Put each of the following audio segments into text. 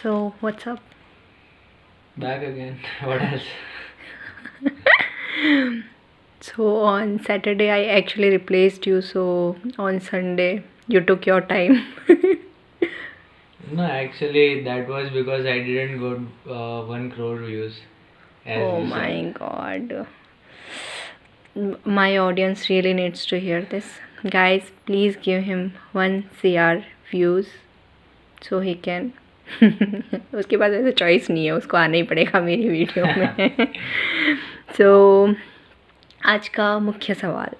So, what's up? Back again. What else? So, on Saturday, I actually replaced you. So, on Sunday, you took your time. No, actually, that was because I didn't got 1 crore views, as Oh you said. my god. My audience really needs to hear this. Guys, please give him 1 CR views so he can. उसके पास ऐसे choice नहीं है, उसको आना ही पड़ेगा मेरी video में. So, आज का मुख्य सवाल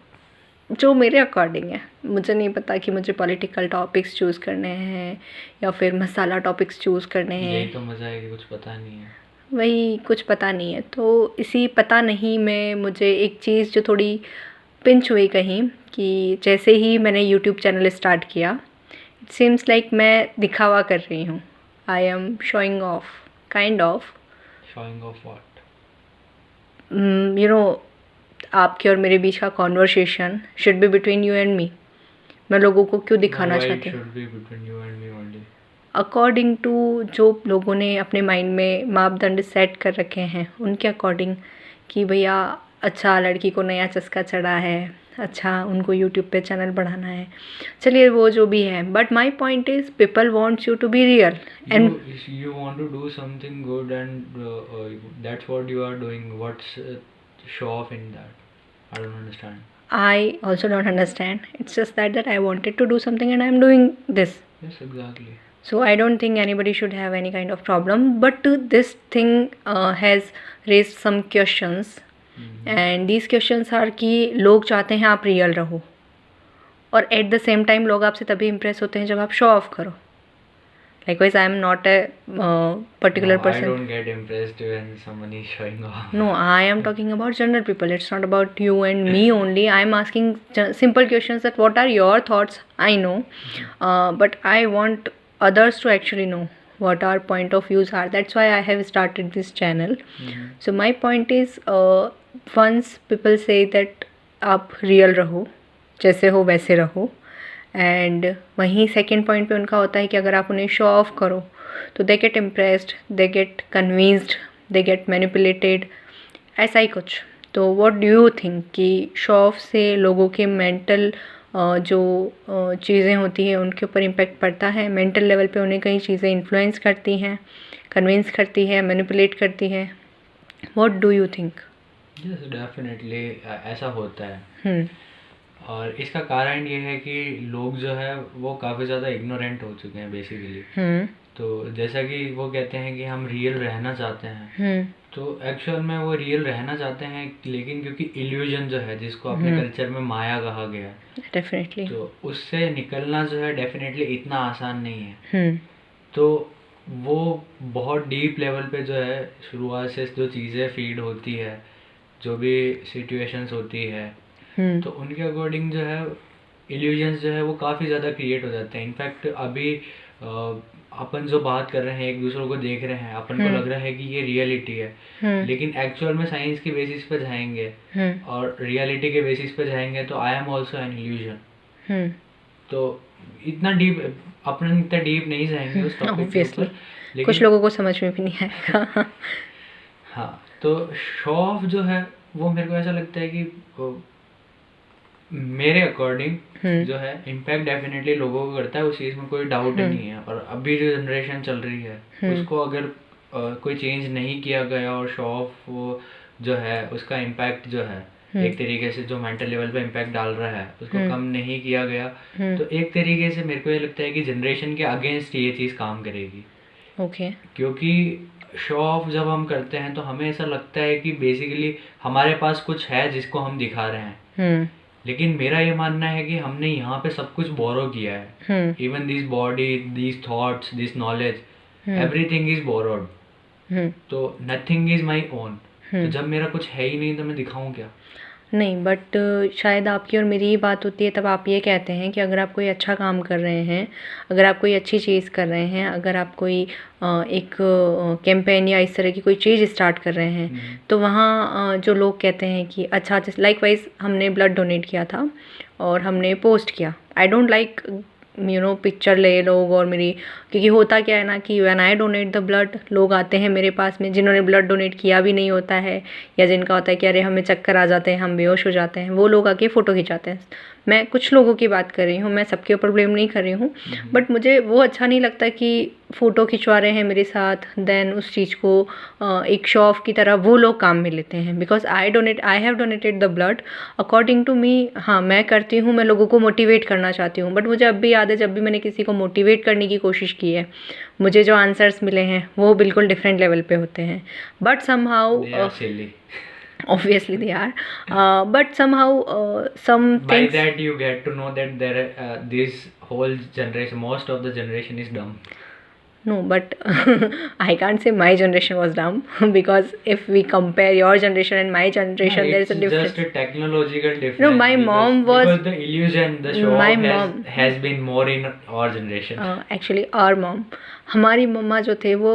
जो मेरे अकॉर्डिंग है, मुझे नहीं पता कि मुझे पॉलिटिकल टॉपिक्स चूज़ करने हैं या फिर मसाला टॉपिक्स चूज़ करने हैं. यही तो मज़ा है कि कुछ पता नहीं है. वही कुछ पता नहीं है. तो इसी पता नहीं में मुझे एक चीज़ जो थोड़ी पिंच हुई कहीं कि जैसे ही मैंने यूट्यूब चैनल स्टार्ट किया, इट सीम्स लाइक मैं दिखावा कर रही हूँ. I am showing off, kind of. Showing off what? You know, आपके और मेरे बीच का conversation should be between you and me. मैं लोगों को क्यों दिखाना No, why it चाहती हूँ? should be between you and me only. According to जो लोगों ने अपने माइंड में मापदंड सेट कर रखे हैं, उनके अकॉर्डिंग कि भैया अच्छा लड़की को नया चस्का चढ़ा है, अच्छा उनको यूट्यूब पे चैनल बढ़ाना है. चलिए वो जो भी है, but my point is people wants you to be real. And You want to do something good and that's what you are doing. What's show off in that? I don't understand. I also don't understand. It's just that I wanted to do something and I'm doing this. Yes, exactly. So I don't think anybody should have any kind of problem. But this thing has raised some questions. And these questions are कि लोग चाहते हैं आप real रहो, और at the same time लोग आपसे तभी इम्प्रेस होते हैं जब आप शो ऑफ करो. Likewise, I am not a particular No, person. I don't get impressed when someone is showing off. No, I am talking about general people. It's not about you and me only. I am asking simple questions that what are your thoughts. I know, but I want others to actually know what our point of views are. That's why I have started this channel. So my point is, once people say that आप real रहो, जैसे हो वैसे रहो, and वहीं second point पे उनका होता है कि अगर आप उन्हें शो ऑफ करो तो they get impressed, they get convinced, they get manipulated, ऐसा ही कुछ. तो व्हाट डू यू थिंक कि शो ऑफ से लोगों के मेंटल जो चीज़ें होती हैं उनके ऊपर इम्पेक्ट पड़ता है? मेंटल लेवल पे उन्हें कई चीज़ें इन्फ्लुएंस करती हैं, कन्विंस करती है, मैनिपुलेट करती है. What do you think? Yes, definitely ऐसा होता है. और इसका कारण ये है कि लोग जो है वो काफ़ी ज़्यादा इग्नोरेंट हो चुके हैं बेसिकली. तो जैसा कि वो कहते हैं कि हम रियल रहना चाहते हैं, तो एक्चुअल में वो रियल रहना चाहते हैं, लेकिन क्योंकि इल्यूजन जो है जिसको अपने कल्चर में माया कहा गया है, डेफिनेटली, तो उससे निकलना जो है डेफिनेटली इतना आसान नहीं है. तो वो बहुत डीप लेवल पे जो है शुरुआत से जो चीज़ें फीड होती है, जो भी सिचुएशंस होती है, तो उनके अकॉर्डिंग जो है इल्यूजन्स जो है वो काफ़ी ज़्यादा क्रिएट हो जाते हैं. इनफैक्ट अभी अपन जो बात कर रहे हैं, एक दूसरे को देख रहे हैं, अपन को लग रहा है कि ये रियलिटी है, लेकिन एक्चुअल में साइंस की बेसिस पे जाएंगे और रियलिटी के बेसिस पे जाएंगे तो I am also an illusion. तो इतना डीप अपन इतना डीप नहीं जाएंगे उस टॉपिक के ऊपर, लेकिन कुछ लोगों को समझ में भी नहीं आएगा. हाँ, तो शो ऑफ जो है वो मेरे को ऐसा लगता है कि मेरे अकॉर्डिंग जो है इम्पैक्ट डेफिनेटली लोगों को करता है, उस चीज़ में कोई डाउट नहीं है. और अभी जो जनरेशन चल रही है उसको अगर कोई चेंज नहीं किया गया और शो ऑफ जो है उसका इम्पैक्ट जो है एक तरीके से जो मेंटल लेवल पे इम्पैक्ट डाल रहा है उसको कम नहीं किया गया, तो एक तरीके से मेरे को ये लगता है कि जनरेशन के अगेंस्ट ये चीज़ काम करेगी. ओके. क्योंकि शो ऑफ जब हम करते हैं तो हमें ऐसा लगता है कि बेसिकली हमारे पास कुछ है जिसको हम दिखा रहे हैं, लेकिन मेरा ये मानना है कि हमने यहाँ पे सब कुछ बोरो किया है. Even this body, this thoughts, this knowledge, everything is borrowed. तो नथिंग इज माई ओन. तो जब मेरा कुछ है ही नहीं तो मैं दिखाऊं क्या? नहीं, बट शायद आपकी और मेरी ही बात होती है तब आप ये कहते हैं कि अगर आप कोई अच्छा काम कर रहे हैं, अगर आप कोई अच्छी चीज़ कर रहे हैं, अगर आप कोई एक कैंपेन या इस तरह की कोई चीज़ स्टार्ट कर रहे हैं, तो वहाँ जो लोग कहते हैं कि अच्छा, लाइक वाइज हमने ब्लड डोनेट किया था और हमने पोस्ट किया. आई डोंट लाइक पिक्चर ले लोग और मेरी, क्योंकि होता क्या है ना कि when I donate the blood, लोग आते हैं मेरे पास में जिन्होंने ब्लड डोनेट किया भी नहीं होता है, या जिनका होता है कि अरे हमें चक्कर आ जाते हैं, हम बेहोश हो जाते हैं, वो लोग आके फ़ोटो खिंचाते हैं। मैं कुछ लोगों की बात कर रही हूँ, मैं सबके ऊपर ब्लेम नहीं कर रही हूँ, बट मुझे वो अच्छा नहीं लगता कि फ़ोटो खिंचवा रहे हैं मेरे साथ, देन उस चीज़ को एक शो ऑफ की तरह वो लोग काम में लेते हैं। Because I have donated the blood according to me. हाँ, मैं करती हूँ, मैं लोगों को मोटिवेट करना चाहती हूँ, बट मुझे अब भी याद है जब भी मैंने किसी को मोटिवेट करने की कोशिश की है, मुझे जो आंसर्स मिले हैं वो बिल्कुल डिफरेंट लेवल पे होते हैं। But somehow obviously they are, but somehow some by things, that you get to know that there this whole generation, most of the generation is dumb. no, but I can't say my generation was dumb because if we compare your generation and my generation, there is a difference. It's just a technological difference. No, my mom was, because the illusion, the show my off mom has been more in our generation. Actually our mom, हमारी मम्मा जो थे वो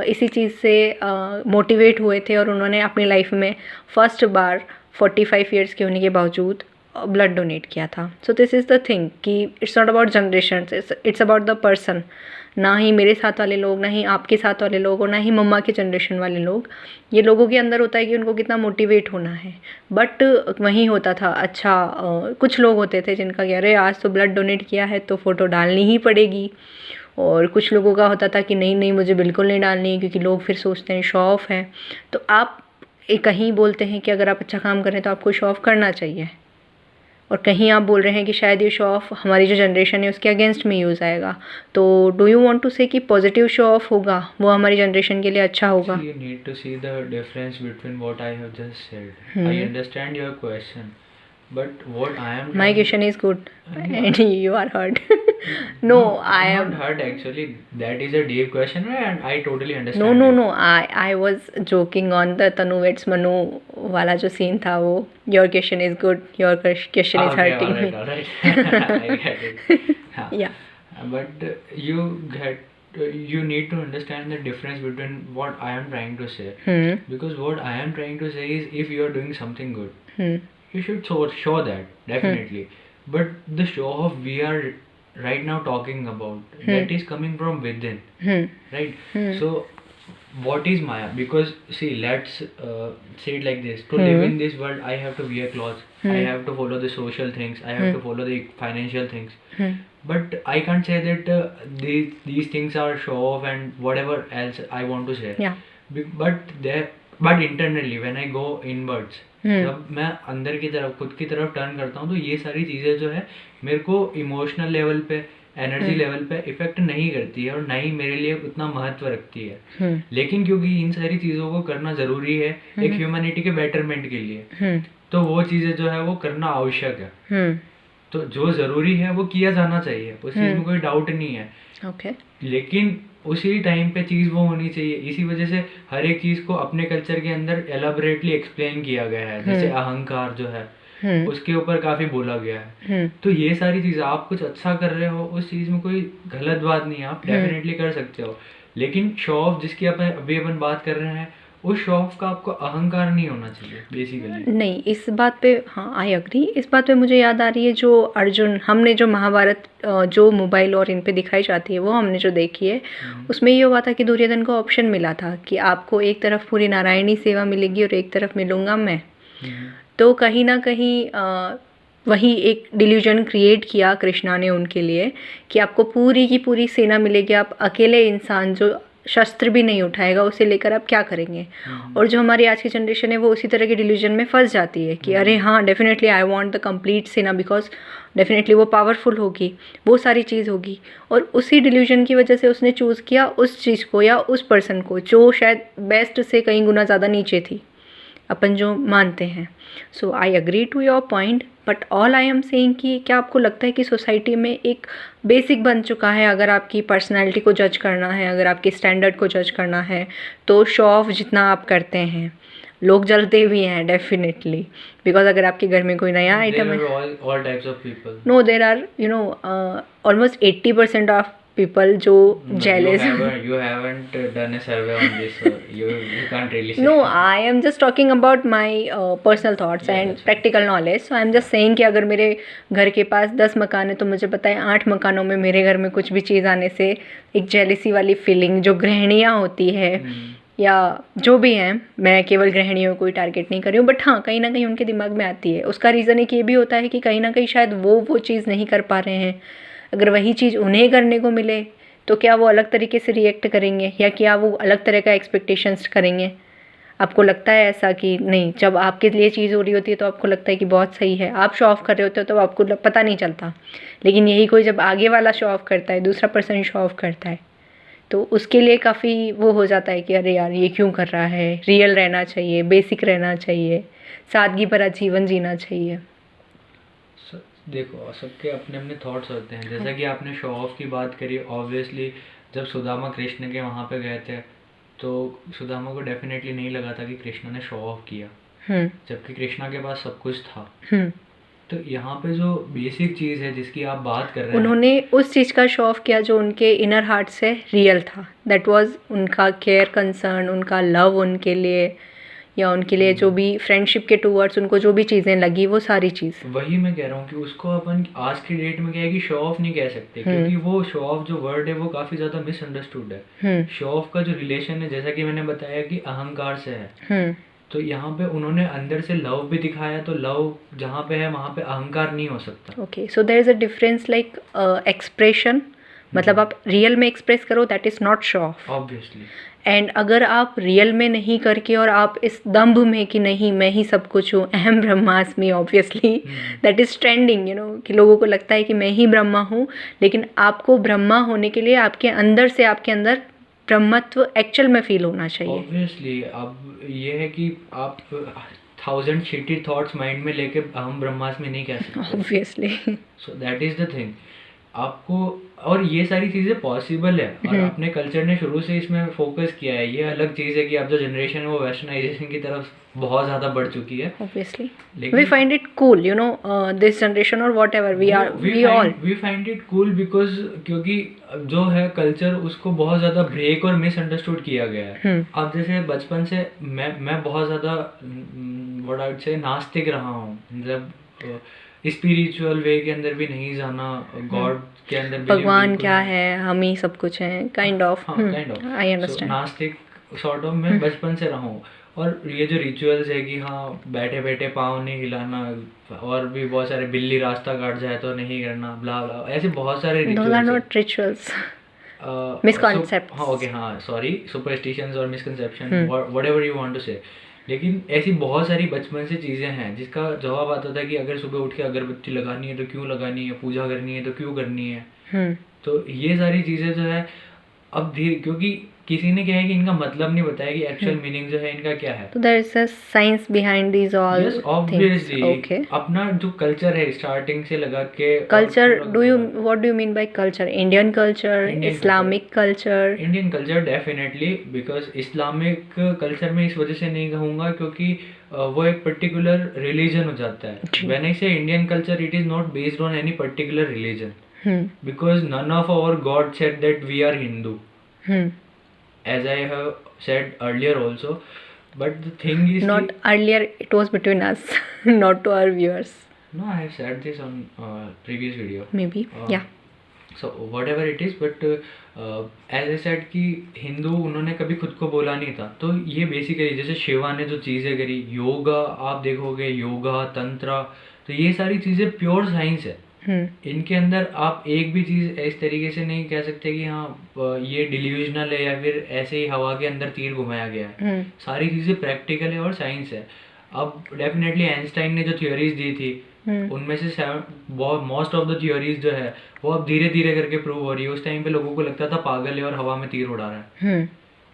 इसी चीज़ से motivate हुए थे और उन्होंने अपनी लाइफ में फर्स्ट बार 45 ईयर्स के होने के बावजूद ब्लड डोनेट किया था। So this is the thing कि it's not about generation, it's about the person. ना ही मेरे साथ वाले लोग, ना ही आपके साथ वाले लोग, और ना ही मम्मा के जनरेशन वाले लोग, ये लोगों के अंदर होता है कि उनको कितना मोटिवेट होना है। बट वहीं होता था, अच्छा कुछ लोग होते थे जिनका कह रहे आज तो ब्लड डोनेट किया है तो फ़ोटो डालनी ही पड़ेगी, और कुछ लोगों का होता था कि नहीं नहीं मुझे बिल्कुल नहीं डालनी, क्योंकि लोग फिर सोचते हैं शो ऑफ है। तो आप कहीं बोलते हैं कि अगर आप अच्छा काम करें तो आपको शो ऑफ करना चाहिए, और कहीं आप बोल रहे हैं कि शायद ये शो ऑफ हमारी जो जनरेशन है उसके अगेंस्ट में यूज़ आएगा। तो डू यू वांट टू से कि पॉजिटिव शो ऑफ होगा वो हमारी जनरेशन के लिए अच्छा होगा? You need to see the difference between what I have just said. I understand your question, but what I am My question is good and you are hurt. No, I am not hurt actually. That is a deep question and I totally understand. No. I was joking on the Tanu Vets Manu वाला जो scene था वो. Your question is good. Your question is hurting me. All right. I get it. Yeah. But you need to understand the difference between what I am trying to say. Because what I am trying to say is if you are doing something good, you should show that definitely. But the show off we are right now talking about, that is coming from within, right? So what is Maya? Because see, let's say it like this: to live in this world, I have to wear clothes, I have to follow the social things, I have to follow the financial things. But I can't say that these things are show off and whatever else I want to say. Yeah. But internally when I go inwards, जब मैं अंदर की तरफ खुद की तरफ turn करता हूँ, तो ये सारी चीज़ें जो है मेरे को इमोशनल लेवल पे, एनर्जी लेवल पे इफेक्ट नहीं करती है और ना ही मेरे लिए उतना महत्व रखती है। लेकिन क्योंकि इन सारी चीज़ों को करना ज़रूरी है एक ह्यूमैनिटी के बेटरमेंट के लिए, तो वो चीज़ें जो है वो करना आवश्यक है। तो जो ज़रूरी है वो किया जाना चाहिए, उस चीज़ में कोई डाउट नहीं है। Okay. लेकिन उसी टाइम पे चीज़ वो होनी चाहिए। इसी वजह से हर एक चीज़ को अपने कल्चर के अंदर एलाबोरेटली एक्सप्लेन किया गया है। जैसे अहंकार जो है उसके ऊपर काफ़ी बोला गया है। तो ये सारी चीज़ें, आप कुछ अच्छा कर रहे हो उस चीज़ में कोई गलत बात नहीं है, आप डेफिनेटली कर सकते हो। लेकिन शो ऑफ जिसकी अभी अपन बात कर रहे हैं, उस शो ऑफ का आपको अहंकार नहीं होना चाहिए बेसिकली। नहीं, इस बात पे हाँ आई अग्री। इस बात पे मुझे याद आ रही है जो अर्जुन, हमने जो महाभारत जो मोबाइल और इन पे दिखाई जाती है वो हमने जो देखी है, उसमें ये हुआ था कि दुर्योधन को ऑप्शन मिला था कि आपको एक तरफ पूरी नारायणी सेवा मिलेगी और एक तरफ मिलूँगा मैं। तो कहीं ना कहीं वही एक डिल्यूजन क्रिएट किया कृष्णा ने उनके लिए कि आपको पूरी की पूरी सेना मिलेगी, आप अकेले इंसान जो शस्त्र भी नहीं उठाएगा उसे लेकर आप क्या करेंगे। और जो हमारी आज की जनरेशन है वो उसी तरह के डिल्यूजन में फंस जाती है कि अरे हाँ definitely I want the complete सेना बिकॉज डेफिनेटली वो पावरफुल होगी, वो सारी चीज़ होगी। और उसी डिल्यूजन की वजह से उसने चूज़ किया उस चीज़ को या उस पर्सन को जो शायद बेस्ट से कई गुना ज़्यादा नीचे थी अपन जो मानते हैं। So I agree to your point, but all I am saying कि क्या आपको लगता है कि सोसाइटी में एक बेसिक बन चुका है, अगर आपकी पर्सनालिटी को जज करना है, अगर आपके स्टैंडर्ड को जज करना है, तो शो ऑफ जितना आप करते हैं लोग जलते भी हैं डेफिनेटली। बिकॉज अगर आपके घर में कोई नया आइटम है, all types of people. No there are almost 80% of people जो No, jealous. you haven't done a survey on this, so you can't really say. No, I am just talking about my personal thoughts Yeah, and that's right. practical knowledge. So I am just saying कि अगर मेरे घर के पास 10 मकान है तो मुझे पता है 8 मकानों में मेरे घर में कुछ भी चीज़ आने से एक जेलिसी वाली फीलिंग जो गृहिणियाँ होती है या जो भी हैं, मैं केवल गृहिणियों को ही टारगेट नहीं कर रही हूँ, बट हाँ कहीं ना कहीं उनके दिमाग में आती है। उसका रीज़न एक ये भी होता है कि कहीं ना कहीं शायद वो चीज़ नहीं कर पा रहे हैं। अगर वही चीज़ उन्हें करने को मिले तो क्या वो अलग तरीके से रिएक्ट करेंगे या क्या वो अलग तरह का एक्सपेक्टेशंस करेंगे? आपको लगता है ऐसा कि नहीं, जब आपके लिए चीज़ हो रही होती है तो आपको लगता है कि बहुत सही है, आप शो ऑफ कर रहे होते हो तो आपको पता नहीं चलता, लेकिन यही कोई जब आगे वाला शो ऑफ करता है, दूसरा पर्सन शो ऑफ करता है, तो उसके लिए काफ़ी वो हो जाता है कि अरे यार ये क्यों कर रहा है, रियल रहना चाहिए, बेसिक रहना चाहिए, सादगी भरा जीवन जीना चाहिए। देखो सबके अपने अपने थॉट्स होते हैं। जैसा कि आपने शो ऑफ की बात करी, ऑब्वियसली जब सुदामा कृष्ण के वहाँ पे गए थे तो सुदामा को डेफिनेटली नहीं लगा था कि कृष्ण ने शो ऑफ किया, जबकि कृष्णा के पास सब कुछ था। तो यहाँ पे जो बेसिक चीज़ है जिसकी आप बात कर रहे हैं, उन्होंने उस चीज़ का शो ऑफ किया जो उनके इनर हार्ट से रियल था। दैट वाज उनका केयर, कंसर्न, उनका लव उनके लिए, या उनके लिए जो भी फ्रेंडशिप के टूवर्ड्स उनको जो भी चीज़ें लगी, वो सारी चीज़। वही मैं कह रहा हूँ कि उसको अपन आज की डेट में क्या है कि शो ऑफ नहीं कह सकते, क्योंकि वो शो ऑफ जो वर्ड है वो काफ़ी ज़्यादा मिसअंडरस्टूड है। शो ऑफ का जो रिलेशन है, जैसा कि मैंने बताया कि अहंकार से है, तो यहाँ पे उन्होंने अंदर से लव भी दिखाया, तो लव जहाँ पे है वहाँ पे अहंकार नहीं हो सकता। Okay, so there is a difference like expression, मतलब आप रियल में एक्सप्रेस करो, that is not show off obviously. And अगर आप रियल में नहीं करके और आप इस दंभ में कि नहीं मैं ही सब कुछ हूँ, अहम ब्रह्मास्मि, ऑब्वियसली दैट इज़ ट्रेंडिंग, कि लोगों को लगता है कि मैं ही ब्रह्मा हूँ, लेकिन आपको ब्रह्मा होने के लिए आपके अंदर से, आपके अंदर ब्रह्मत्व एक्चुअल में फील होना चाहिए। ऑब्वियसली अब ये है कि आप 1000 शिटी थॉट्स माइंड में लेके हम ब्रह्मास्मि नहीं कह सकते, obviously. So that is the thing आपको, और ये सारी चीज़ें पॉसिबल है, और अपने कल्चर ने शुरू से इसमें फोकस किया है। ये अलग चीज़ है कि अब जो जनरेशन है वो वेस्टर्नाइजेशन की तरफ बहुत ज़्यादा बढ़ चुकी है। Obviously, we find it cool, this generation or whatever we find it cool because क्योंकि जो है कल्चर उसको बहुत ज़्यादा ब्रेक और मिसअंडरस्टूड किया गया है। अब जैसे बचपन से मैं बहुत ज़्यादा व्हाट आई वुड से नास्तिक रहा हूँ, मतलब स्पिरिचुअल वे के अंदर भी नहीं जाना, गॉड के अंदर भगवान क्या है, हम ही सब कुछ हैं, काइंड ऑफ आई अंडरस्टैंड, नास्तिक सॉर्ट ऑफ मैं बचपन से रहा हूँ। और ये जो रिचुअल्स है कि हाँ बैठे बैठे पाँव नहीं हिलाना, और भी बहुत सारे, बिल्ली रास्ता काट जाए तो नहीं करना, ब्ला ब्ला, ऐसे बहुत सारे रिचुअल्स, मिसकॉन्सेप्ट, हाँ ओके, हाँ सॉरी, सुपरस्टिशंस और misconception, whatever you want to say. लेकिन ऐसी बहुत सारी बचपन से चीज़ें हैं जिसका जवाब आता था कि अगर सुबह उठ के अगरबत्ती लगानी है तो क्यों लगानी है, पूजा करनी है तो क्यों करनी है। तो ये सारी चीज़ें जो है अब धीरे, क्योंकि किसी ने क्या है कि इनका मतलब नहीं बताया कि एक्चुअल मीनिंग जो है इनका क्या है। तो there is a science behind these all. Yes obviously, okay, अपना जो कल्चर है स्टार्टिंग से लगा के culture, what do you mean by culture? Indian culture, Islamic culture? Indian culture definitely, because Islamic culture में इस वजह से नहीं कहूँगा क्योंकि वो एक पर्टिकुलर रिलीजन हो जाता है। व्हेन आई से Indian culture, it is not based on any particular religion, because none of our God said that we are Hindu, as I have said earlier also, but the thing is not earlier, it was between us not to our viewers. No, I have said this on previous video, maybe, yeah, so whatever it is, but as I said कि हिंदू उन्होंने कभी खुद को बोला नहीं था। तो ये बेसिकली जैसे शिवा ने जो चीज़ें करी, योगा आप देखोगे, योगा तंत्रा, तो ये सारी चीज़ें प्योर साइंस है। इनके अंदर आप एक भी चीज़ इस तरीके से नहीं कह सकते कि हाँ ये डिल्यूजनल है या फिर ऐसे ही हवा के अंदर तीर घुमाया गया है। सारी चीज़ें प्रैक्टिकल है और साइंस है। अब डेफिनेटली आइंस्टाइन ने जो थ्योरीज दी थी उनमें से मोस्ट ऑफ द थ्योरीज जो है वो अब धीरे धीरे करके प्रूव हो रही है। उस टाइम पे लोगों को लगता था पागल है और हवा में तीर उड़ा रहा है,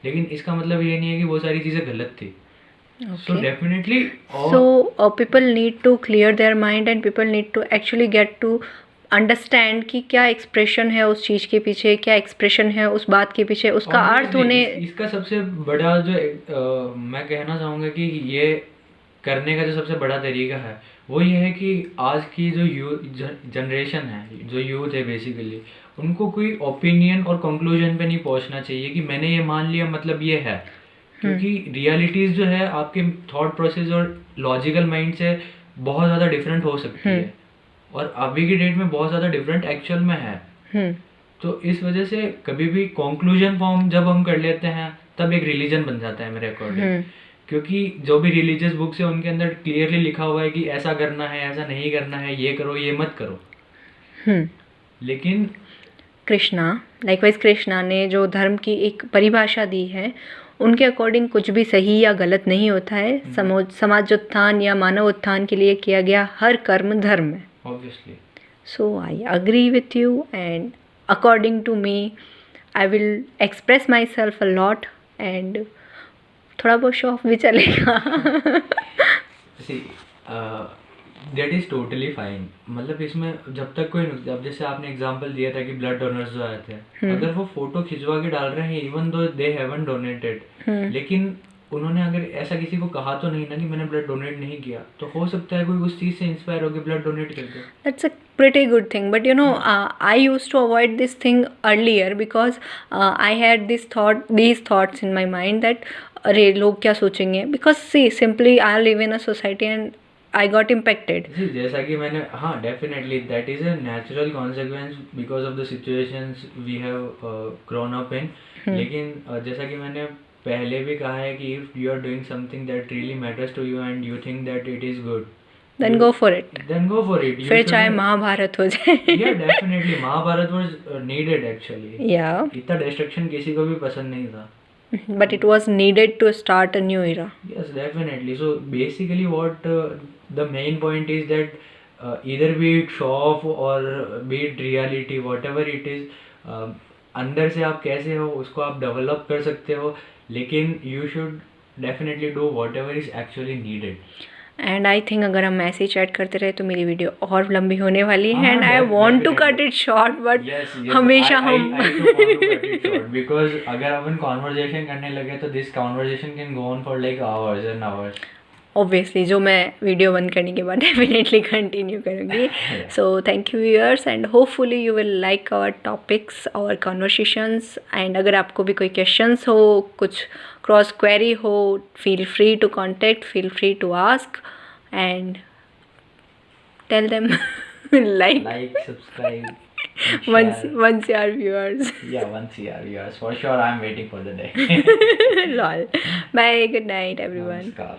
लेकिन इसका मतलब ये नहीं है कि वो सारी चीज़ें गलत थी। So definitely, so people need to clear their mind and people need to actually get to understand कि क्या एक्सप्रेशन है उस चीज़ के पीछे, क्या एक्सप्रेशन है उस बात के पीछे, उसका अर्थ उन्हें। इसका सबसे बड़ा जो मैं कहना चाहूँगा कि ये करने का जो सबसे बड़ा तरीका है वो ये है कि आज की जो जनरेशन है, जो यूथ है बेसिकली, उनको कोई ओपिनियन और कंक्लूजन पे नहीं पहुंचना चाहिए कि मैंने ये मान लिया मतलब ये है, क्योंकि रियलिटीज जो है आपके थॉट प्रोसेस और लॉजिकल माइंड से बहुत ज़्यादा डिफरेंट हो सकती है, और अभी की डेट में बहुत ज़्यादा डिफरेंट एक्चुअल में है। तो इस वजह से कभी भी कंक्लूजन फॉर्म जब हम कर लेते हैं तब एक रिलीजन बन जाता है मेरे अकॉर्डिंग, क्योंकि जो भी रिलीजियस बुक्स है उनके अंदर क्लियरली लिखा हुआ है कि ऐसा करना है, ऐसा नहीं करना है, ये करो ये मत करो। लेकिन कृष्णा, लाइकवाइज कृष्णा ने जो धर्म की एक परिभाषा दी है, उनके अकॉर्डिंग कुछ भी सही या गलत नहीं होता है। समाज उत्थान या मानव उत्थान के लिए किया गया हर कर्म धर्म है। Obviously. So I agree with you, and according to me I will express myself a lot, and थोड़ा बहुत शो ऑफ भी चलेगा। That is totally fine. मतलब इसमें जब तक कोई, अब जैसे आपने एग्जांपल दिया था कि ब्लड डोनर्स जो आए थे, अगर वो फोटो खिंचवा के डाल रहे हैं even though they haven't donated, लेकिन उन्होंने अगर ऐसा किसी को कहा तो नहीं ना कि मैंने ब्लड डोनेट नहीं किया, तो हो सकता है कोई उस चीज़ से इंस्पायर होकर ब्लड डोनेट कर दे। That's a pretty good thing, but you know, I used to avoid this thing earlier because I had these thoughts in my mind that अरे लोग क्या सोचेंगे, because see simply I live in a society and I got impacted. जैसा कि मैंने, हाँ definitely that is a natural consequence because of the situations we have grown up in. लेकिन जैसा कि मैंने पहले भी कहा है कि if you are doing something that really matters to you and you think that it is good, then go for it. फिर चाहे shouldn't- महाभारत हो जाए। yeah definitely Mahabharat was needed actually। Yeah, इतना डिस्ट्रक्शन किसी को भी पसंद नहीं था। but it was needed to start a new era. Yes, definitely. So basically what the main point is that either be it show off or be it reality, whatever it is, अंदर से आप कैसे हो उसको आप develop कर सकते हो, लेकिन you should definitely do whatever is actually needed. And I think अगर हम ऐसे ही चैट करते रहे तो मेरी वीडियो और लंबी होने वाली है, and I want to cut it short, but हमेशा हम बिकॉज अगर अपन कॉन्वर्जेशन करने लगे तो this conversation can go on for like hours and hours. Obviously जो मैं वीडियो बंद करने के बाद डेफिनेटली कंटिन्यू करूँगी। So thank you viewers, and hopefully you will like our topics और कॉन्वर्सेशंस, एंड अगर आपको भी कोई क्वेश्चंस हो, कुछ क्रॉस क्वेरी हो, feel free to contact, feel free to ask, and tell them like subscribe once your viewers. Yeah, once your viewers for sure. I'm waiting for the day. Lol. Bye, good night everyone. Namaskar.